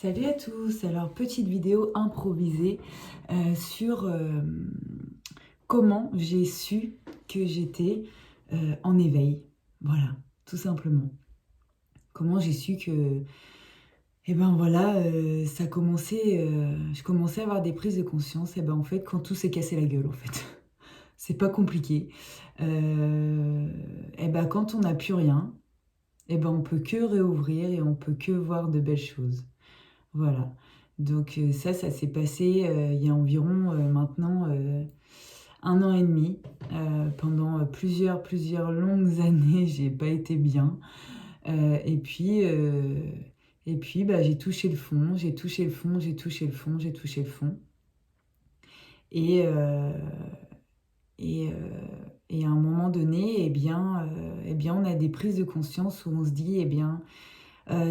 Salut à tous, alors petite vidéo improvisée sur comment j'ai su que j'étais en éveil. Voilà, tout simplement. Comment j'ai su que, ça commençait, je commençais à avoir des prises de conscience, en fait, quand tout s'est cassé la gueule, en fait. C'est pas compliqué. Quand on n'a plus rien, on peut que réouvrir et on peut que voir de belles choses. Voilà. Donc ça s'est passé il y a environ maintenant 1 an et demi. Pendant plusieurs longues années, j'ai pas été bien. Et puis, j'ai touché le fond, j'ai touché le fond, j'ai touché le fond, j'ai touché le fond. Et, euh, et, euh, et à un moment donné, on a des prises de conscience où on se dit,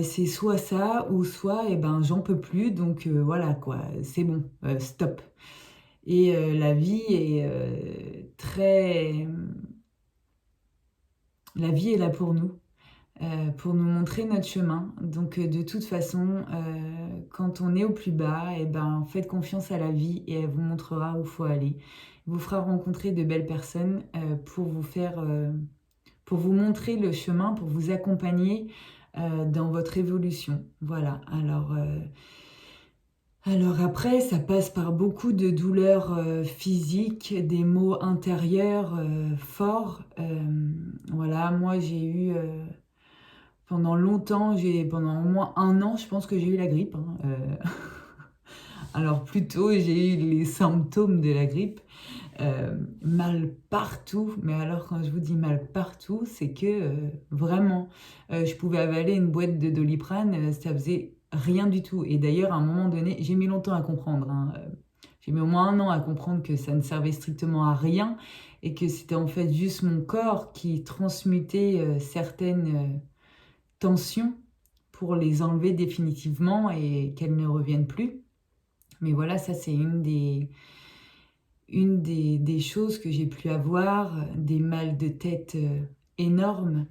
c'est soit ça ou soit j'en peux plus, donc voilà quoi, c'est bon, stop. Et la vie est là pour nous montrer notre chemin. Donc de toute façon, quand on est au plus bas, faites confiance à la vie et elle vous montrera où il faut aller. Elle vous fera rencontrer de belles personnes pour vous montrer le chemin, pour vous accompagner dans votre évolution. Voilà. Alors après, ça passe par beaucoup de douleurs physiques, des maux intérieurs forts. Voilà, moi j'ai eu pendant longtemps, pendant au moins 1 an, je pense que j'ai eu la grippe, hein. Alors plutôt, j'ai eu les symptômes de la grippe. Mal partout, mais alors quand je vous dis mal partout, c'est que vraiment, je pouvais avaler une boîte de Doliprane, ça faisait rien du tout. Et d'ailleurs, à un moment donné, j'ai mis longtemps à comprendre, hein, j'ai mis au moins 1 an à comprendre que ça ne servait strictement à rien et que c'était en fait juste mon corps qui transmutait certaines tensions pour les enlever définitivement et qu'elles ne reviennent plus. Mais voilà, ça c'est une des choses que j'ai pu avoir, des mal de tête énormes.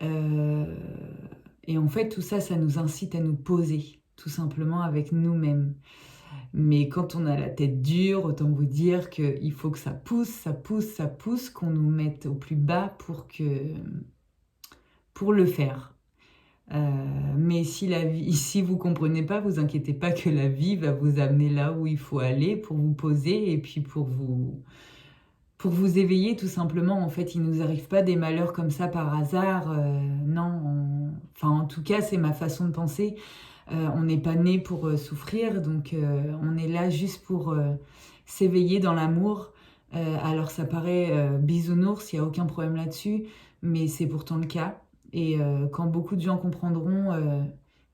Euh, et en fait, tout ça, ça nous incite à nous poser, tout simplement avec nous-mêmes. Mais quand on a la tête dure, autant vous dire qu'il faut que ça pousse, ça pousse, ça pousse, qu'on nous mette au plus bas pour le faire. Mais si vous comprenez pas, vous inquiétez pas que la vie va vous amener là où il faut aller pour vous poser et puis pour vous éveiller tout simplement. En fait, il nous arrive pas des malheurs comme ça par hasard. Non, enfin en tout cas, c'est ma façon de penser. On n'est pas né pour souffrir, donc on est là juste pour s'éveiller dans l'amour. Alors ça paraît bisounours, il n'y a aucun problème là-dessus, mais c'est pourtant le cas. Et quand beaucoup de gens comprendront,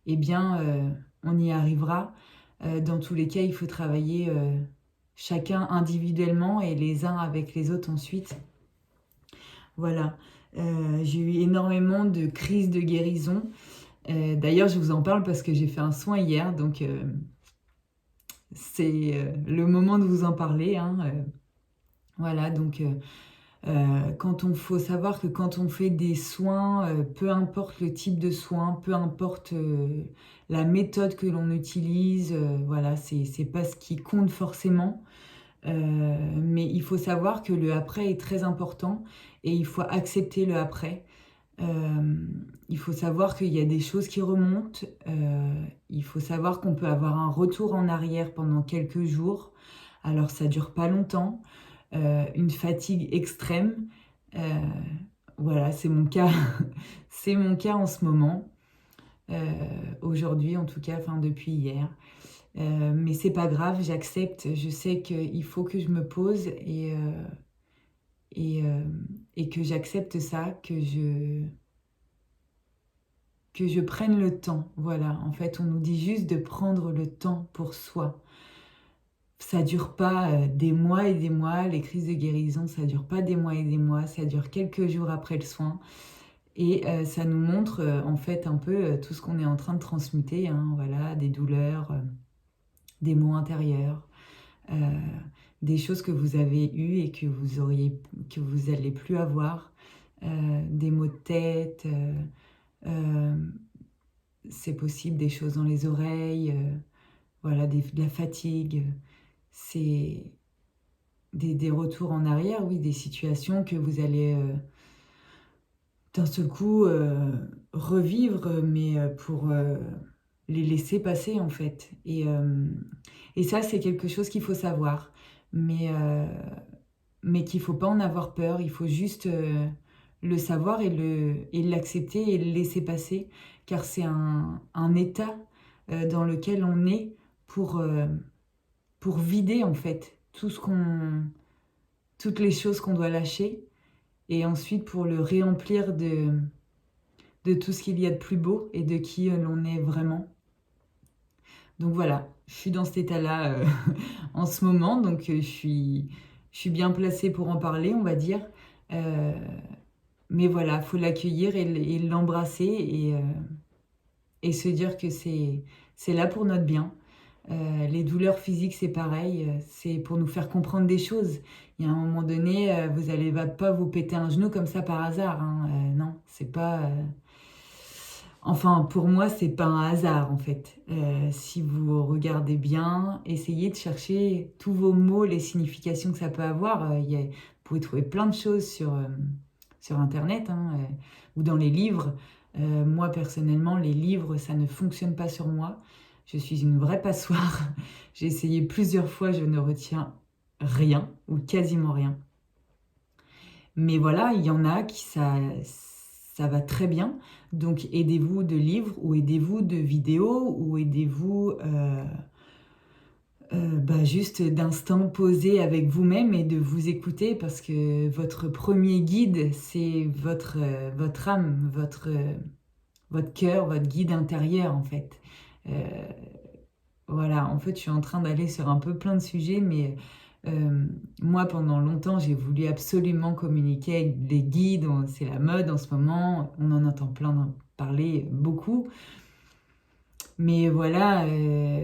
eh bien, on y arrivera. Dans tous les cas, il faut travailler chacun individuellement et les uns avec les autres ensuite. Voilà. J'ai eu énormément de crises de guérison. D'ailleurs, je vous en parle parce que j'ai fait un soin hier, donc c'est le moment de vous en parler, hein. Voilà, donc faut savoir que quand on fait des soins, peu importe le type de soin, peu importe la méthode que l'on utilise, voilà, c'est pas ce qui compte forcément. Mais il faut savoir que le après est très important et il faut accepter le après. Il faut savoir qu'il y a des choses qui remontent. Il faut savoir qu'on peut avoir un retour en arrière pendant quelques jours. Alors ça dure pas longtemps. Une fatigue extrême. Euh, voilà, c'est mon cas. C'est mon cas en ce moment. Aujourd'hui, en tout cas, enfin depuis hier. Mais c'est pas grave, j'accepte. Je sais qu'il faut que je me pose et, euh, et que j'accepte ça, que je prenne le temps. Voilà, en fait, on nous dit juste de prendre le temps pour soi. Ça dure pas des mois et des mois, les crises de guérison, ça dure pas des mois et des mois, ça dure quelques jours après le soin. Et ça nous montre en fait un peu tout ce qu'on est en train de transmuter, hein, voilà, des douleurs, des maux intérieurs, euh, des choses que vous avez eues et que vous allez plus avoir, des maux de tête, euh, c'est possible des choses dans les oreilles, voilà, de la fatigue. C'est des retours en arrière, oui, des situations que vous allez d'un seul coup revivre, mais pour les laisser passer en fait. Et ça, c'est quelque chose qu'il faut savoir, mais, euh, mais qu'il ne faut pas en avoir peur. Il faut juste le savoir et l'accepter et le laisser passer, car c'est un état dans lequel on est pour, euh, pour vider en fait toutes les choses qu'on doit lâcher et ensuite pour le réemplir de tout ce qu'il y a de plus beau et de qui l'on est vraiment. Donc voilà, je suis dans cet état-là en ce moment, donc je suis bien placée pour en parler, on va dire. Euh, mais voilà, il faut l'accueillir et l'embrasser et se dire que c'est là pour notre bien. Les douleurs physiques, c'est pareil, c'est pour nous faire comprendre des choses. Il y a un moment donné, vous n'allez pas vous péter un genou comme ça par hasard, hein. Non, c'est pas... Enfin, pour moi, c'est pas un hasard en fait. Si vous regardez bien, essayez de chercher tous vos mots, les significations que ça peut avoir. Vous pouvez trouver plein de choses sur Internet, hein, ou dans les livres. Moi, personnellement, les livres, ça ne fonctionne pas sur moi. Je suis une vraie passoire. J'ai essayé plusieurs fois, je ne retiens rien ou quasiment rien. Mais voilà, il y en a qui ça va très bien. Donc aidez-vous de livres ou aidez-vous de vidéos ou aidez-vous juste d'instants posés avec vous-même et de vous écouter parce que votre premier guide, c'est votre âme, votre cœur, votre guide intérieur en fait. Euh, voilà, en fait, je suis en train d'aller sur un peu plein de sujets, mais moi, pendant longtemps, j'ai voulu absolument communiquer avec des guides. C'est la mode en ce moment, on en entend plein parler, beaucoup. Mais voilà,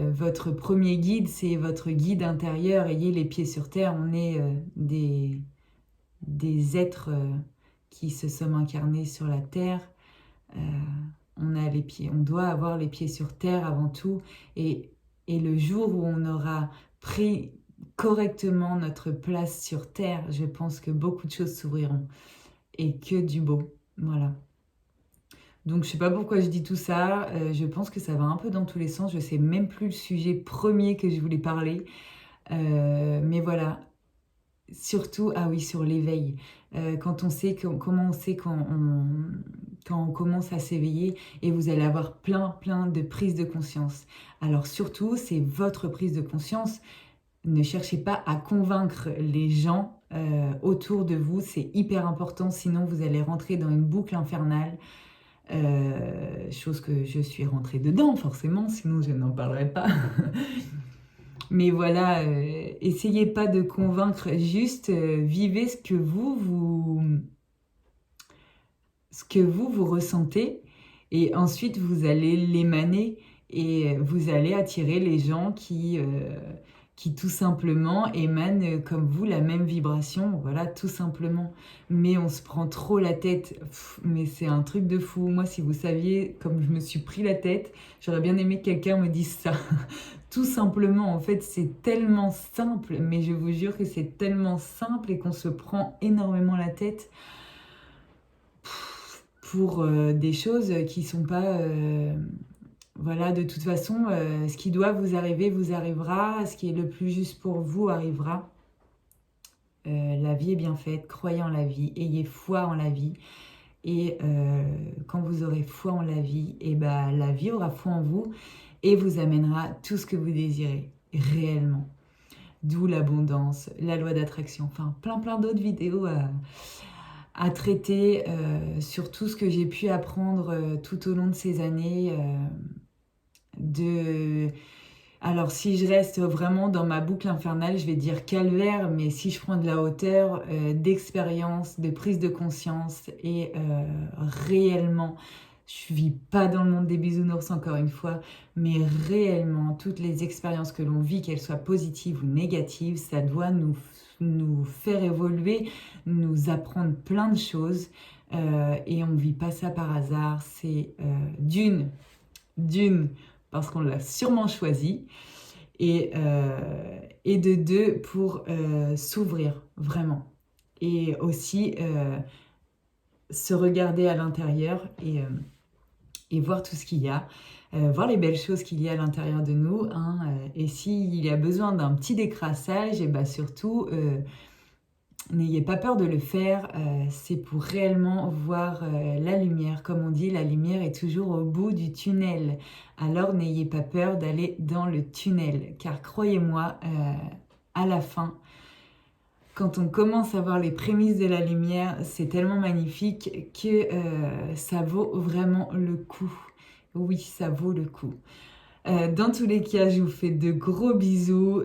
votre premier guide, c'est votre guide intérieur. Ayez les pieds sur terre. On est des êtres qui se sommes incarnés sur la terre. Euh, on doit avoir les pieds sur terre avant tout. Et le jour où on aura pris correctement notre place sur terre, je pense que beaucoup de choses s'ouvriront. Et que du beau. Voilà. Donc je sais pas pourquoi je dis tout ça, je pense que ça va un peu dans tous les sens, je sais même plus le sujet premier que je voulais parler. Mais voilà, surtout, ah oui, sur l'éveil. Quand on sait comment on sait quand on commence à s'éveiller et vous allez avoir plein de prises de conscience. Alors surtout, c'est votre prise de conscience. Ne cherchez pas à convaincre les gens autour de vous, c'est hyper important, sinon vous allez rentrer dans une boucle infernale. Chose que je suis rentrée dedans forcément, sinon je n'en parlerai pas. Mais voilà, essayez pas de convaincre, juste vivez ce que vous ressentez et ensuite vous allez l'émaner et vous allez attirer les gens qui tout simplement émanent comme vous la même vibration, voilà, tout simplement. Mais on se prend trop la tête, mais c'est un truc de fou. Moi, si vous saviez comme je me suis pris la tête, j'aurais bien aimé que quelqu'un me dise ça. Tout simplement, en fait, c'est tellement simple, mais je vous jure que c'est tellement simple et qu'on se prend énormément la tête pour des choses qui sont pas... voilà, de toute façon, ce qui doit vous arriver vous arrivera, ce qui est le plus juste pour vous arrivera. La vie est bien faite, croyez en la vie, ayez foi en la vie. Et quand vous aurez foi en la vie, et ben, la vie aura foi en vous et vous amènera tout ce que vous désirez, réellement. D'où l'abondance, la loi d'attraction, enfin plein d'autres vidéos à traiter sur tout ce que j'ai pu apprendre tout au long de ces années. Alors si je reste vraiment dans ma boucle infernale, je vais dire calvaire, mais si je prends de la hauteur, d'expérience, de prise de conscience et réellement, je vis pas dans le monde des bisounours encore une fois, mais réellement, toutes les expériences que l'on vit, qu'elles soient positives ou négatives, ça doit nous faire évoluer, nous apprendre plein de choses et on ne vit pas ça par hasard. C'est d'une d'une, parce qu'on l'a sûrement choisi, et de deux, pour s'ouvrir vraiment. Et aussi se regarder à l'intérieur et voir tout ce qu'il y a, voir les belles choses qu'il y a à l'intérieur de nous, hein, et s'il y a besoin d'un petit décrassage, et bah surtout, n'ayez pas peur de le faire, c'est pour réellement voir la lumière. Comme on dit, la lumière est toujours au bout du tunnel. Alors n'ayez pas peur d'aller dans le tunnel, car croyez-moi, à la fin, quand on commence à voir les prémices de la lumière, c'est tellement magnifique que ça vaut vraiment le coup. Oui, ça vaut le coup. Dans tous les cas, je vous fais de gros bisous.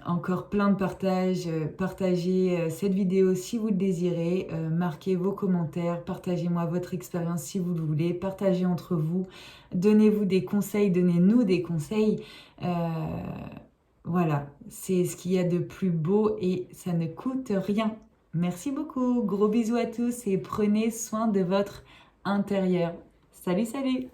Encore plein de partages. Partagez cette vidéo si vous le désirez. Marquez vos commentaires. Partagez-moi votre expérience si vous le voulez. Partagez entre vous. Donnez-vous des conseils. Donnez-nous des conseils. Voilà, c'est ce qu'il y a de plus beau et ça ne coûte rien. Merci beaucoup. Gros bisous à tous et prenez soin de votre intérieur. Salut, salut!